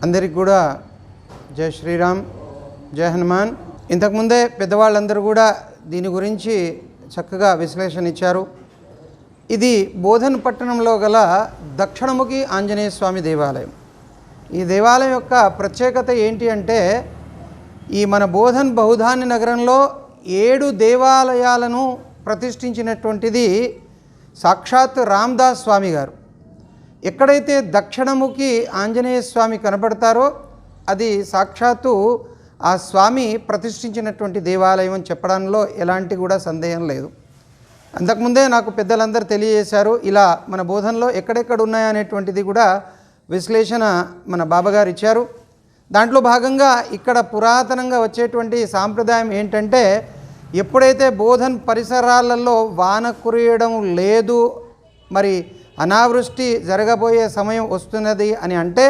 అందరికి కూడా జై శ్రీరామ్, జై హనుమాన్. ఇంతకుముందే పెద్దవాళ్ళందరూ కూడా దీని గురించి చక్కగా విశ్లేషణ ఇచ్చారు. ఇది బోధన్ పట్టణంలో గల దక్షిణముఖి ఆంజనేయ స్వామి దేవాలయం. ఈ దేవాలయం యొక్క ప్రత్యేకత ఏంటి అంటే, ఈ మన బోధన్ బహుధాన్య నగరంలో 7 దేవాలయాలను ప్రతిష్ఠించినటువంటిది సాక్షాత్ రామదాస్ స్వామి గారు. ఎక్కడైతే దక్షిణముఖి ఆంజనేయ స్వామి కనబడతారో అది సాక్షాత్తు ఆ స్వామి ప్రతిష్ఠించినటువంటి దేవాలయం అని చెప్పడంలో ఎలాంటి కూడా సందేహం లేదు. అంతకుముందే నాకు పెద్దలందరూ తెలియజేశారు, ఇలా మన బోధనలో ఎక్కడెక్కడ ఉన్నాయనేటువంటిది కూడా విశ్లేషణ మన బాబాగారు ఇచ్చారు. దాంట్లో భాగంగా ఇక్కడ పురాతనంగా వచ్చేటువంటి సాంప్రదాయం ఏంటంటే, ఎప్పుడైతే బోధన్ పరిసరాలలో వాన కురియడం లేదు, మరి అనావృష్టి జరగబోయే సమయం వస్తున్నది అని అంటే,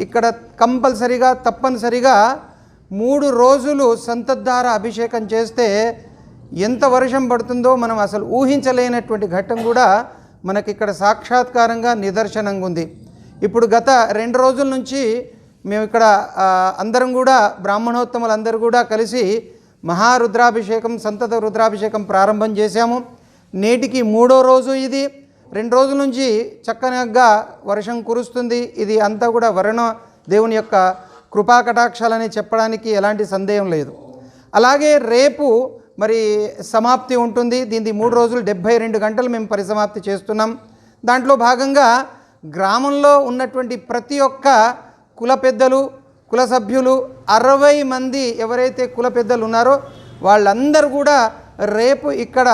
ఇక్కడ కంపల్సరిగా తప్పనిసరిగా 3 రోజులు సంతద్ధార అభిషేకం చేస్తే ఎంత వర్షం పడుతుందో మనం అసలు ఊహించలేనటువంటి ఘట్టం కూడా మనకి ఇక్కడ సాక్షాత్కారంగా నిదర్శనంగా ఉంది. ఇప్పుడు గత 2 రోజుల నుంచి మేము ఇక్కడ అందరం కూడా బ్రాహ్మణోత్తములందరూ కూడా కలిసి మహారుద్రాభిషేకం, సంతత రుద్రాభిషేకం ప్రారంభం చేశాము. నేటికి 3వ రోజు ఇది. 2 రోజుల నుంచి చక్కనగా వర్షం కురుస్తుంది. ఇది అంతా కూడా వరుణ దేవుని యొక్క కృపా కటాక్షాలని చెప్పడానికి ఎలాంటి సందేహం లేదు. అలాగే రేపు మరి సమాప్తి ఉంటుంది. దీనికి 3 రోజులు 72 గంటలు మేము పరిసమాప్తి చేస్తున్నాం. దాంట్లో భాగంగా గ్రామంలో ఉన్నటువంటి ప్రతి ఒక్క కుల పెద్దలు, కుల సభ్యులు 60 మంది ఎవరైతే కుల పెద్దలు ఉన్నారో వాళ్ళందరూ కూడా రేపు ఇక్కడ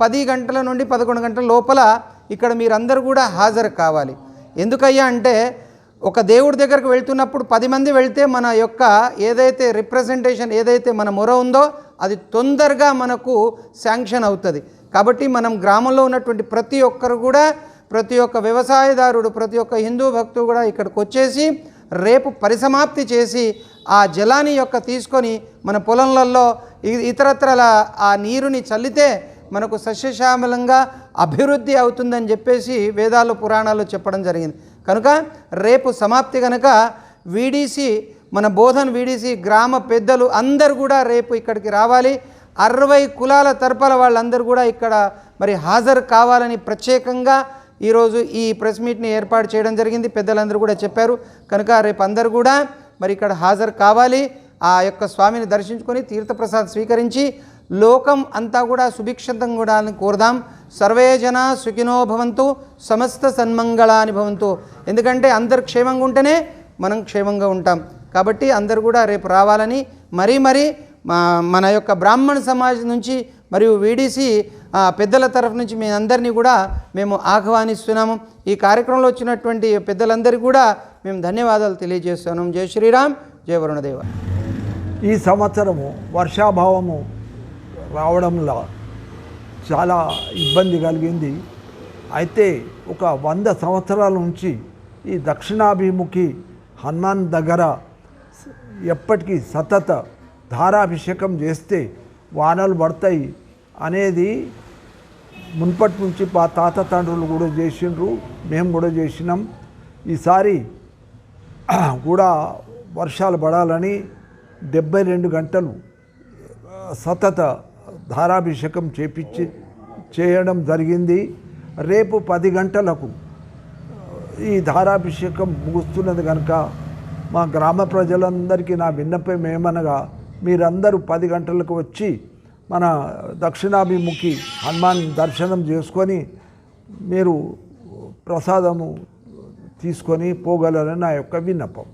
10 గంటల నుండి 11 గంటల లోపల ఇక్కడ మీరందరూ కూడా హాజరు కావాలి. ఎందుకయ్యా అంటే, ఒక దేవుడి దగ్గరకు వెళ్తున్నప్పుడు 10 మంది వెళ్తే మన యొక్క ఏదైతే రిప్రజెంటేషన్, ఏదైతే మన మొర ఉందో అది తొందరగా మనకు శాంక్షన్ అవుతుంది. కాబట్టి మనం గ్రామంలో ఉన్నటువంటి ప్రతి ఒక్కరు కూడా, ప్రతి ఒక్క వ్యవసాయదారుడు, ప్రతి ఒక్క హిందూ భక్తుడు కూడా ఇక్కడికి వచ్చేసి రేపు పరిసమాప్తి చేసి ఆ జలాన్ని యొక్క తీసుకొని మన పొలంలలో ఇతరత్రల ఆ నీరుని చల్లితే మనకు సస్యశ్యామలంగా అభివృద్ధి అవుతుందని చెప్పేసి వేదాలు పురాణాలు చెప్పడం జరిగింది. కనుక రేపు సమాప్తి కనుక వీడీసీ, మన బోధన్ వీడీసీ గ్రామ పెద్దలు అందరూ కూడా రేపు ఇక్కడికి రావాలి. 60 కులాల తరపుల వాళ్ళందరూ కూడా ఇక్కడ మరి హాజరు కావాలని ప్రత్యేకంగా ఈరోజు ఈ ప్రెస్ మీట్ని ఏర్పాటు చేయడం జరిగింది. పెద్దలందరూ కూడా చెప్పారు. కనుక రేపు అందరూ కూడా మరి ఇక్కడ హాజరు కావాలి. ఆ యొక్క స్వామిని దర్శించుకొని తీర్థప్రసాద్ స్వీకరించి లోకం అంతా కూడా సుభిక్షంతం కూడా అని కోరుదాం. సర్వే జన సుఖినో భవంతు, సమస్త సన్మంగళాని భవంతు. ఎందుకంటే అందరు క్షేమంగా ఉంటేనే మనం క్షేమంగా ఉంటాం. కాబట్టి అందరు కూడా రేపు రావాలని మరీ మన యొక్క బ్రాహ్మణ సమాజం నుంచి మరియు వీడీసీ పెద్దల తరఫు నుంచి మీ అందరినీ కూడా మేము ఆహ్వానిస్తున్నాము. ఈ కార్యక్రమంలో వచ్చినటువంటి పెద్దలందరికీ కూడా మేము ధన్యవాదాలు తెలియజేస్తున్నాం. జై శ్రీరామ్, జై వరుణదేవ. ఈ సంవత్సరము వర్షాభావము రావడంలో చాలా ఇబ్బంది కలిగింది. అయితే ఒక 100 సంవత్సరాల నుంచి ఈ దక్షిణాభిముఖి హనుమాన్ దగ్గర ఎప్పటికీ సతత ధారాభిషేకం చేస్తే వానలు పడతాయి అనేది మున్పటి నుంచి మా తాత తండ్రులు కూడా చేసిండ్రు, మేము కూడా చేసినాం. ఈసారి కూడా వర్షాలు పడాలని 72 గంటలు సతత ధారాభిషేకం చేయడం జరిగింది. రేపు 10 గంటలకు ఈ ధారాభిషేకం ముగుస్తున్నది కనుక మా గ్రామ ప్రజలందరికీ నా విన్నపం ఏమనగా, మీరందరూ 10 గంటలకు వచ్చి మన దక్షిణాభిముఖి హనుమాన్ దర్శనం చేసుకొని మీరు ప్రసాదము తీసుకొని పోగలరని నా యొక్క విన్నపం.